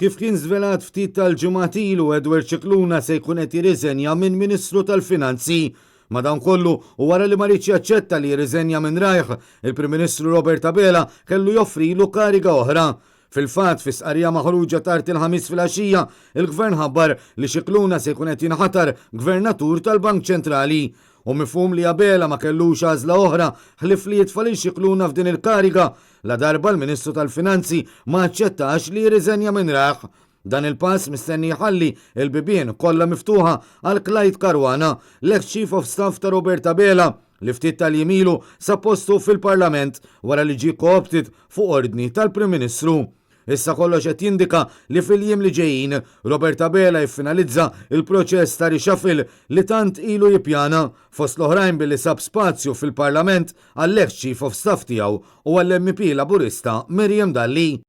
Kif kien żvelat ftit tal-ġimgħat ilu Edward Cicluna se jkun qed jirriżenja minn Ministru tal-Finanzi. Madankollu u wara li ma rridx jaċċetta li jirriżenja minn rajħ, il-Prim Ministru Robert Abela kellu joffrilu kariga oħra. Fil-fatt fi sqarrija maħruġa tard il-ħamis filgħaxija, il-Gvern ħabbar li Cicluna se jkun qed jinħatar Gvernatur tal-Bank Ċentrali. U mifhum li Abela ma kellux għażla oħra ħlif li jitfa' lil Cicluna f'din il-kariga la darba l-Ministru tal-Finanzi ma aċċettax li jirriżenja minn rajħ. Dan il-pass mistenni jħalli il-bibien kollha miftuħa għal Clyde Caruana, l-ex Chief of Staff ta' Robert Abela, li ftit tal-jimilu sa postu fil-Parlament wara li ġie co-opted fuq ordni tal-Prim Ministru. Issa kollox qed jindika li fil-jiem li ġejjin Robert Abela jiffinalizza il-proċess ta' rixafil li tant ilu jippjana fost l-oħrajn billi sab spazju fil-Parlament għall-ex Chief of Staff tiegħu u għall-MP Laburista Miriam Dalli.